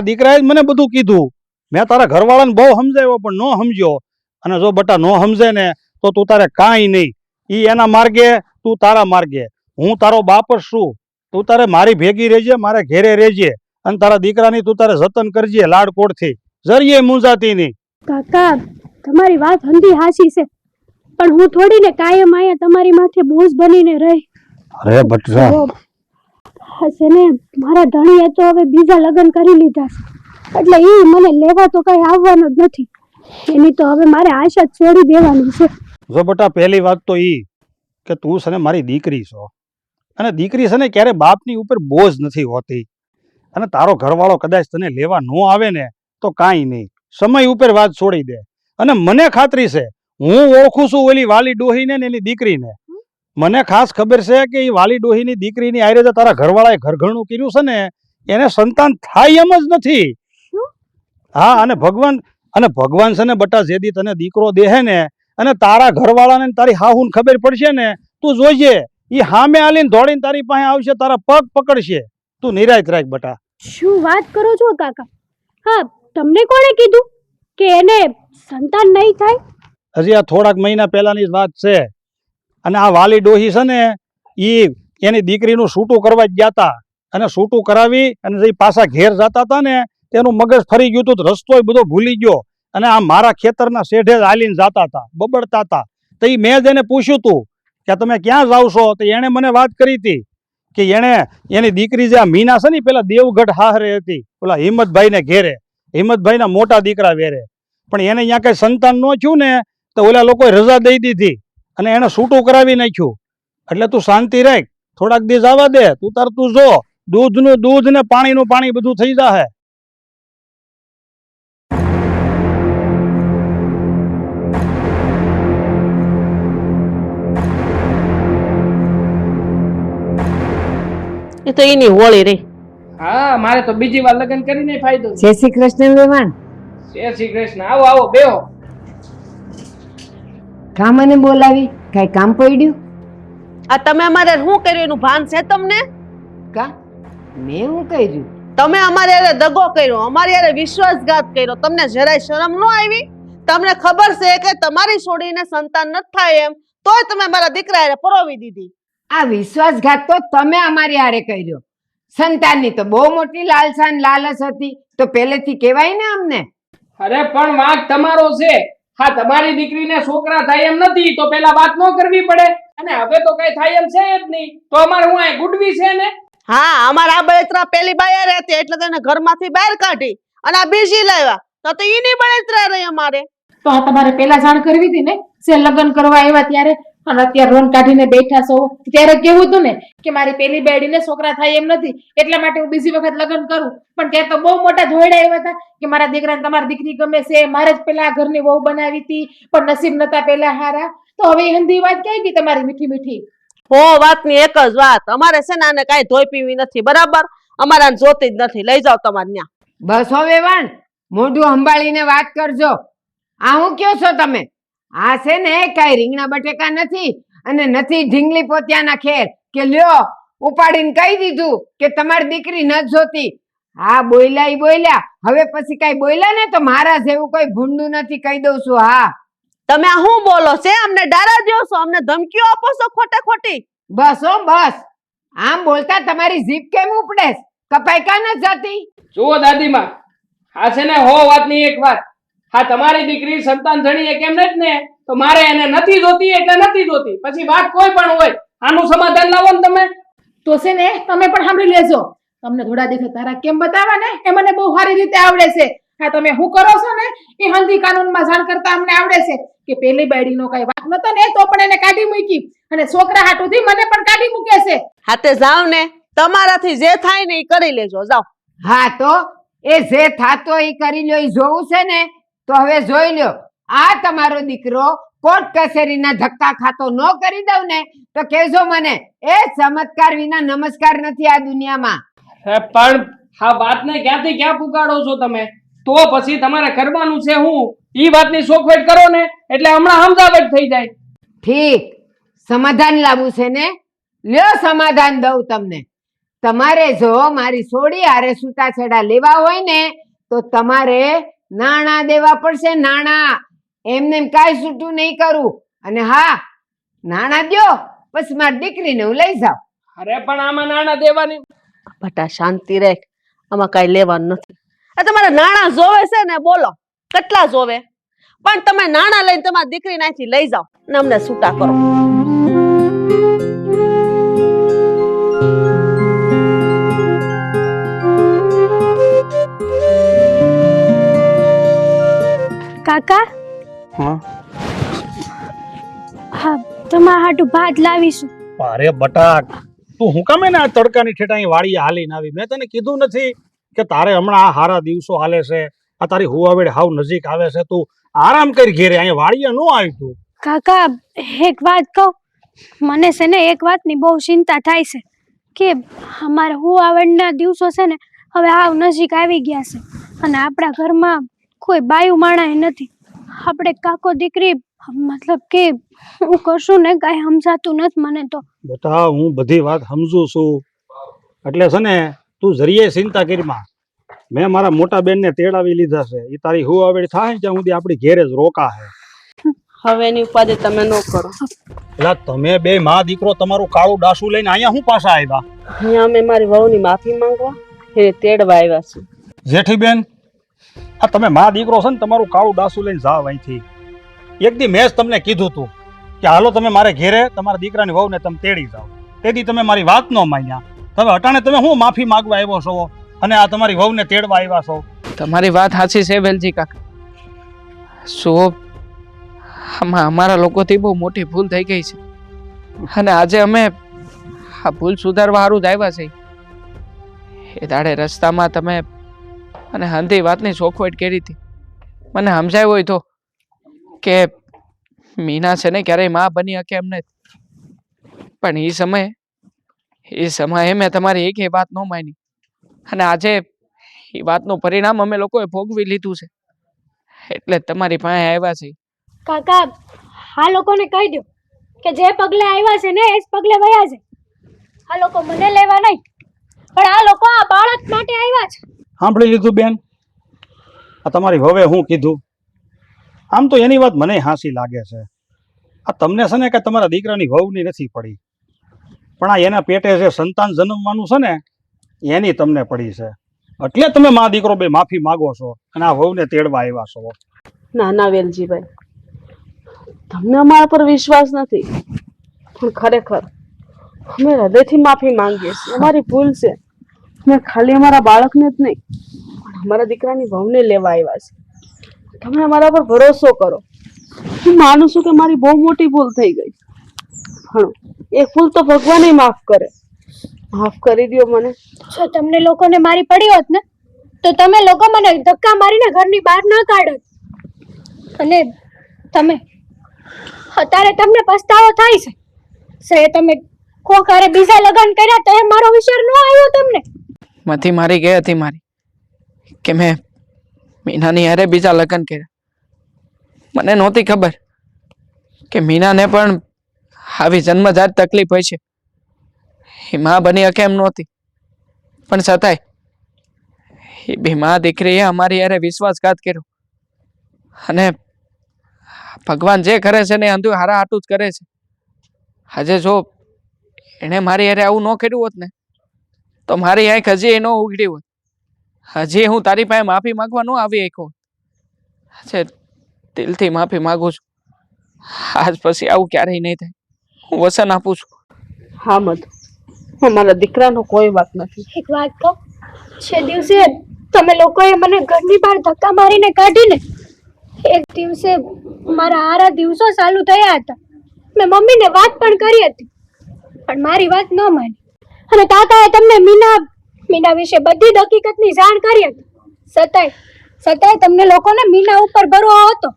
Speaker 6: દીકરાએ જ મને બધું કીધું. મેં તારા ઘરવાળાને બહુ સમજાવ્યો પણ ન સમજ્યો. અને જો બટા ન સમજે ને તો તું તારે કાંઈ નહીં. ઈ એના માર્ગે, તું તારા માર્ગે. હું તારો બાપ જ છું. તું તારે મારી ભેગી રહેજે, મારે ઘેરે રહેજે. અને તારા દીકરાની તું તારે જતન કરજે લાડકોડથી, જરીએ મૂંઝાતી નહીં.
Speaker 3: કાકા તમારી વાત હંધી હાચી છે, પણ હું થોડી ને કાયમ આયા તમારી માથે બોજ બનીને રહી.
Speaker 6: અરે બટરા,
Speaker 3: હશે ને મારા ધણીએ તો હવે બીજા લગ્ન કરી લીધા છે. એટલે એ મને લેવા તો કઈ આવવાનો જ નથી. એની તો હવે મારે આશા છોડી દેવાની છે.
Speaker 6: જો બેટા પહેલી વાત તો ઈ કે તું છે ને મારી દીકરી છો, અને દીકરી છે ને ક્યારે બાપની ઉપર બોજ નથી હોતી. અને તારો ઘરવાળો કદાચ તને લેવા ન આવે ને તો કાંઈ નહીં, સમય ઉપર વાત છોડી દે. અને મને ખાતરી છે, હું ઓળખું છું ઓલી વાલી ડોહીને ને એની દીકરીને. મને ખાસ ખબર છે કે એ વાલી ડોહીની દીકરીની આરે જે તારા ઘરવાળાએ ઘરઘરણું કર્યું છે ને એને સંતાન થાય એમ જ નથી. હા, અને ભગવાન છે ને બટા જેદી તને દીકરો દેહે ને અને તારા ઘરવાળાને તારી હાહુને ખબર પડશે ને, તું જોઈજે ઈ હામે આલીને દોડીને તારી પાસે આવશે, તારા પગ પકડશે. તું નિરાશ રાખ બટા.
Speaker 3: શું વાત કરો છો કાકા? હા, તમને કોણે કીધું કે એને સંતાન નહીં થાય?
Speaker 6: હજી આ થોડાક મહિના પહેલાની જ વાત છે. અને આ વાલી ડોહી છે ને ઈ એની દીકરીનું સૂટું કરવા જ ગયા હતા, અને સૂટું કરાવી અને જે પાછા ઘેર જતા હતા ને તેનું મગજ ફરી ગયું હતું, રસ્તો બધો ભૂલી ગયો અને આ મારા ખેતરના શેઢે જ હાલીને જતા હતા, બબડતા હતા. તો એ મેં જ એને પૂછ્યું હતું કે તમે ક્યાં જાવ છો? તો એણે મને વાત કરી હતી કે એની દીકરી જે આ મીના છે ને પેલા દેવગઢ હાહરે હતી, ઓલા હિંમતભાઈને ઘેરે, હિંમતભાઈના મોટા દીકરા વેરે. પણ એને અહીંયા કઈ સંતાન ન થયું ને તો ઓલા લોકોએ રજા દઈ દીધી અને એને સૂટું કરાવી નાખ્યું. એટલે તું શાંતિ રાખ, થોડાક દિવસ આવવા દે, તું જો દૂધનું દૂધ ને પાણીનું પાણી બધું થઈ જાહે.
Speaker 2: એ તો એની હોળી રહી.
Speaker 1: હા, મારે તો બીજી વાર લગ્ન કરીને ફાયદો છે.
Speaker 4: જય શ્રી કૃષ્ણ વેવાણ.
Speaker 1: જય શ્રી કૃષ્ણ. આવો આવો બેહો.
Speaker 4: કા મને બોલાવી? કઈ કામ પડ્યું?
Speaker 2: આ તમે અમારે શું કર્યું એનું ભાન છે તમને?
Speaker 4: કા મેં હું કર્યું?
Speaker 2: તમે અમારે હારે દગો કર્યો, અમારી હારે વિશ્વાસઘાત કર્યો. તમને જરાય શરમ ન આવી? તમને ખબર છે કે તમારી છોડીને સંતાન નથી થાય એમ, તોય તમે મારા દીકરા હારે પરોવી દીધી.
Speaker 4: આ વિશ્વાસઘાત તો તમે અમારી હારે કર્યો. સંતાનની તો બહુ મોટી લાલસા ને લાલચ હતી, તો પહેલેથી કહેવાય ને અમને.
Speaker 1: અરે પણ વાંક તમારો છે. હા, તમારી દીકરીને છોકરા થાય એમ નથી તો પેલા વાત ન કરવી પડે, અને હવે તો કઈ થાય એમ છે જ નહીં, તો અમારે હું આ ગુડવી છે ને.
Speaker 2: હા, અમારા આ બળતરા પેલી બાઈ હારે હતી એટલે તેને ઘરમાંથી બહાર કાઢી અને આ બીજી લાવ્યા, તો એની બળતરા રહી અમારે.
Speaker 5: તો આ તમારે પેલા જાણ કરવી હતી ને, સે લગ્ન કરવા આવ્યા ત્યારે. અને અત્યારે રોન કાઢીને બેઠા છો ત્યારે કેવું હતું ને કે મારી પેલી બેડીને છોકરા થાય એમ નથી, એટલા માટે હું બીજી વખત લગ્ન કરું. પણ ત્યારે તો બહુ મોટા ધોયડા આવ્યા હતા કે મારા દીકરાને તમારી દીકરી ગમે છે, મારે જ પેલા ઘરની વહુ બનાવી હતી, પણ નસીબ નતા પેલા હારા. તો હવે હંધી વાત ક્યાં ગઈ તમારી મીઠી મીઠી?
Speaker 2: હો, વાતની એક જ વાત, અમારે છે ને આને કાંઈ ધોઈ પીવી નથી, બરાબર? અમારે આને જોતી જ નથી. લઈ જાઓ તમારે ત્યાં.
Speaker 4: બસ હો વેવાણ, મોઢું સંભાળીને વાત કરજો. આ હું કયો છો તમે? આ છે ને કાંઈ રીંગણા બટેકા નથી અને નથી ઢીંગલી પોતિયાના ખેર કે લ્યો ઉપાડીને કહી દીધું કે તમારી દીકરી ન જોતી. હા, બોલ્યા ઈ બોલ્યા, હવે પછી કાંઈ બોલ્યા ને તો મારા જેવું કોઈ ભૂંડું નથી, કહી દઉં છું. હા,
Speaker 2: તમે આ શું બોલો છે? અમને ડારા દ્યો છો, અમને ધમકીઓ આપો છો ખોટે ખોટી.
Speaker 4: બસ હો બસ. આમ બોલતા તમારી જીભ કેમ ઉપડે? કપાઈ કા ન જતી?
Speaker 1: જુઓ દાદીમાં, આ છે ને હો વાતની એક વાત. હા, તમારી દીકરી સંતાન જણીએ કેમ નથી ને તો મારે એને નથી જોતી એટલે નથી જોતી. પછી વાત કોઈ પણ હોય, આનું સમાધાન લાવો ને તમે.
Speaker 5: તો છે ને તમે પણ સાંભળી લેજો. તમને થોડા દિવસ તારા કેમ બતાવવા ને એ મને બહુ સારી રીતે આવડે છે. હા, તમે શું કરો છો ને એ હંધી કાનૂનમાં જાણ કરતા અમને આવડે છે કે પેલી બાયડીનો કઈ વાત નતો ને તો પણ એને કાઢી મૂકી, અને છોકરા હાટુથી મને પણ કાઢી મૂકે છે.
Speaker 2: હાતે જાવ ને, તમારાથી જે થાય ને એ કરી લેજો, જાઓ.
Speaker 4: હા, તો એ જે થાતો એ કરી લ્યો, એ જોવું છે ને તો હવે જોઈ લ્યો. આ તમારો દીકરો કોર્ટ કચેરીના ધક્કા ખાતો ન કરી દઉં ને તો કહેજો મને. એ ચમત્કાર વિના નમસ્કાર નથી આ દુનિયામાં.
Speaker 1: પણ આ વાતને ક્યાંથી ક્યાં પુગાડો છો તમે? તો પછી તમારે કરવાનું છે હું ઈ વાતની સોખવટ કરો ને એટલે હમણાં સમજાવટ થઈ જાય.
Speaker 4: ઠીક, સમાધાન લાવવું છે ને? લ્યો સમાધાન દઉં તમને. તમારે જો મારી સોડી હારે છૂટાછેડા લેવા હોય ને તો તમારે નાણાં દેવા પડશે, નાણાં. એમને એમ કાંઈ છૂટું નહીં કરું. અને હા, નાણાં દ્યો પછી મારી દીકરીને હું લઈ જાઉં.
Speaker 1: અરે પણ આમાં નાણાં દેવાની.
Speaker 2: બટા શાંતિ રાખ, આમાં કાંઈ લેવાનું નથી. આ તમારે નાણાં જોવે છે ને, બોલો કેટલા જોવે? પણ તમે નાણાં લઈને તમારી દીકરીને અહીંથી લઈ જાઓ ને અમને છૂટા કરો.
Speaker 3: કાકા
Speaker 6: હા
Speaker 3: હા તમારા હાટુ ભાત લાવીશું.
Speaker 6: અરે બટાક, તું હું કામ એને આ તડકાની ઠેઠાની વાડીએ હાલીને આવી? મેં તને કીધું નથી કે તારે હમણાં આ હારા દિવસો હાલે છે, આ તારી હુવાવેડ હાવ નજીક આવે છે, તું આરામ કરી ઘેરે, અહીંયા વાડીએ ન આવી તું.
Speaker 3: કાકા એક વાત કહું, મને છે ને એક વાતની બહુ ચિંતા થાય છે કે અમારા હુવાવેડના દિવસો છે ને હવે હાવ નજીક આવી ગયા છે અને આપણા ઘરમાં કોઈ બાયું માણાય નથી. આપણે કાકો દીકરી મતલબ કે હું કરશું ને કાંઈ સમજાતું નથી મને તો.
Speaker 6: બેટા હું બધી વાત સમજુ છું, એટલે છે ને તું જરીએ ચિંતા કરીમાં. મેં મારા મોટા બેનને તેડાવી લીધા છે, એ તારી હુવાવેડ થાય ને ત્યાં સુધી આપણી ઘેરે જ રોકા છે.
Speaker 2: હવે એની ઉપાધિ તમે ન કરો.
Speaker 6: એટલે તમે બે માં દીકરો તમારું કાળું ડાસું લઈને અહીંયા હું પાછા આવ્યા?
Speaker 2: અહીંયા અમે મારી વહુની માફી માંગવા એને તેડવા આવ્યા છે.
Speaker 6: જેઠી બેન, આ તમે માં દીકરો છે ને તમારું કાળું ડાસું લઈને જાવ અહીંથી. એક દી મેં જ તમને કીધું તું કે હાલો તમે મારે ઘેરે તમારા દીકરાની વહુને તમે તેડી જાઓ. તેથી તમે મારી વાત ન માન્યા. હવે અટાણે તમે હું માફી માંગવા આવ્યો છો અને આ તમારી વહુને તેડવા આવ્યા છો?
Speaker 1: તમારી વાત સાચી છે વેલજી કાકા. શું આમાં અમારા લોકોથી બહુ મોટી ભૂલ થઈ ગઈ છે અને આજે અમે આ ભૂલ સુધારવા સારું જ આવ્યા છે. એ દાડે રસ્તામાં તમે મને હંધી વાતની ચોખવટ કરી હતી. મને સમજાયું હોય તો કે મીના છે ને ક્યારેય માં બની શકે એમ નથી, પણ એ સમયે મેં તમારી એક વાત ન માની અને આજે એ વાતનું પરિણામ અમે લોકોએ ભોગવી લીધું છે, એટલે તમારી પાસે આવ્યા છે.
Speaker 3: કાકા આ લોકોને કહી દો કે જે પગલે આવ્યા છે ને એ જ પગલે વયા છે. આ લોકો મને લેવા નહીં, પણ આ લોકો આ બાળક માટે આવ્યા છે.
Speaker 6: સાંભળી લીધું બેન? આ તમારી વહુએ હું કીધું? આમ તો એની વાત મને હાંસી લાગે છે. આ તમને છે ને કે તમારા દીકરાની વહુની નથી પડી, પણ આ એના પેટે જે સંતાન જન્મવાનું છે ને એની તમને પડી છે, એટલે તમે મા દીકરો બે માફી માગો છો અને આ વહુને તેડવા આવ્યા છો.
Speaker 2: ના ના વેલજીભાઈ, તમને અમારા પર વિશ્વાસ નથી, પણ ખરેખર અમે હૃદયથી માફી માંગીએ છીએ. અમારી ભૂલ છે. અમે ખાલી અમારા બાળકને જ નહીં પણ અમારા દીકરાની વહુને લેવા આવ્યા છે. તમે અમારા પર ભરોસો કરો. હું માનું છું કે મારી બહુ મોટી ભૂલ થઈ ગઈ, પણ એ ભૂલ તો ભગવાને માફ કરે. માફ કરી દો મને.
Speaker 3: જો તમને લોકોને મારી પડી હોત ને તો તમે લોકો મને ધક્કા મારીને ઘરની બહાર ના કાઢત. અને તમે અત્યારે તમને પસ્તાવો થાય છે સે તમે કોકારે બીજા લગ્ન કર્યા તો એ મારો વિચાર ન આવ્યો તમને?
Speaker 1: મથી મારી ગઈ હતી મારી કે મેં મીનાની હારે બીજા લગ્ન કર્યા. મને નહોતી ખબર કે મીનાને પણ આવી જન્મજાત તકલીફ હોય છે. એ માં બની શકે એમ નહોતી, પણ છતાંય એ બે માં દીકરીએ અમારી હારે વિશ્વાસઘાત કર્યો અને ભગવાન જે કરે છે ને અંધું હારા હાટું જ કરે છે. આજે જો એણે મારી હારે આવું ન કર્યું હોત ને તો મારી આંખ હજી ન ઉઘડી હોત. હજી હું તારી પાસે માફી માંગવા ન આવી શક્યો. આજે દિલથી માફી માંગુ છું. આજ પછી આવું ક્યારેય નહીં થાય, હું વચન આપું છું.
Speaker 2: હા મધુ, અમારા દીકરાનો કોઈ વાત નથી.
Speaker 3: એક વાત કહું, છે દિવસે તમે લોકોએ મને ઘરની બહાર ધક્કા મારીને કાઢીને એક દિવસે મારા હારા દિવસો ચાલુ થયા હતા. મેં મમ્મીને વાત પણ કરી હતી, પણ મારી વાત ન માની અને કાકાએ તમને મીના વિશે બધી જ હકીકતની જાણ કરી હતી. છતાંય તમને લોકોને મીના ઉપર ભરોસો હતો,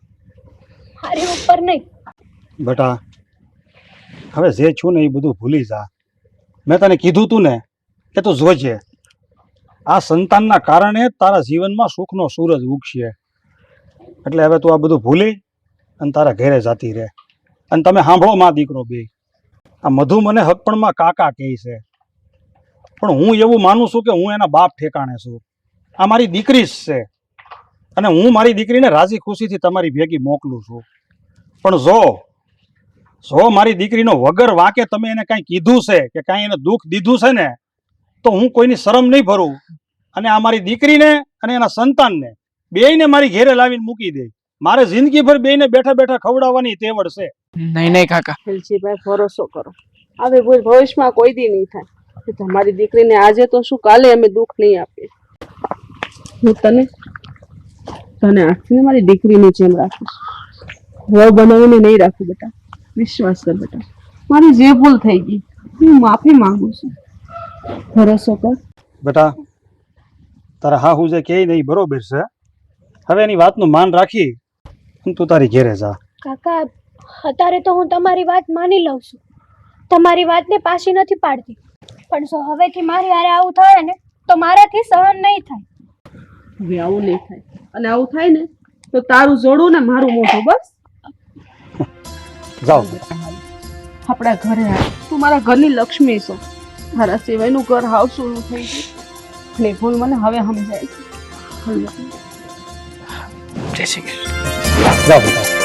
Speaker 3: મારી ઉપર નહીં.
Speaker 6: બેટા હવે જે છું ને એ બધું ભૂલી જા. મેં તને કીધું તું ને કે તું જોજે, આ સંતાનના કારણે તારા જીવનમાં સુખનો સૂરજ ઉગશે. એટલે હવે તું આ બધું ભૂલી અને તારા ઘરે જાતી રહે. અને તમે સાંભળો માં દીકરો બે, આ મધુ મને હકપણમાં કાકા કહે છે, પણ હું એવું માનું છું કે હું એના બાપ ઠેકાણે છું. આ મારી દીકરી જ છે અને હું મારી દીકરીને રાજી ખુશીથી તમારી ભેગી મોકલું છું. પણ જો મારી દીકરીનો વગર વાંકે તમે એને કાંઈ કીધું છે કે કાંઈ એને દુઃખ દીધું છે ને તો હું કોઈની શરમ નહીં ભરું અને આ મારી દીકરીને અને એના સંતાનને બેયને મારી ઘેરે લાવીને મૂકી દે. મારે જિંદગીભર બેયને બેઠા બેઠા ખવડાવવાની તેવડ છે.
Speaker 1: નહીં કાકા,
Speaker 2: વેલજીભાઈ ભરોસો કરો, આવી ભૂલ ભવિષ્યમાં કોઈ દી નહીં થાય. તમારી દીકરીને આજે તો શું કાલે અમે દુઃખ નહીં આપીએ. હું તને તને આજથી મારી દીકરીની જેમ રાખીશ. વહુ બનાવીને નહીં રાખું બેટા. વિશ્વાસ કર બેટા. મારી જે ભૂલ થઈ ગઈ હું માફી માંગુ છું. ભરોસો કર.
Speaker 6: બેટા તારા હાહુ જે કે નહીં બરોબર છે. હવે એની વાતનું માન રાખી અને તું તારી ઘેરે જા.
Speaker 3: કાકા અત્યારે તો હું તમારી વાત માની લઉં છું, તમારી વાતને પાછી નથી પાડતી, પણ જો હવેથી મારી હારે આવું થાય ને તો મારાથી સહન નહીં થાય.
Speaker 2: હવે આવું નહીં થાય, અને આવું થાય ને તો તારું જોડું ને મારું મોઢું. બસ
Speaker 6: જાઓ
Speaker 2: આપણા ઘરે આવ. તું મારા ઘરની લક્ષ્મી છો. તારા સિવાયનું ઘર હાવ સોનું થઈ ગયું. ને ભૂલ મને હવે સમજાય છે.
Speaker 6: જાઓ બેટા.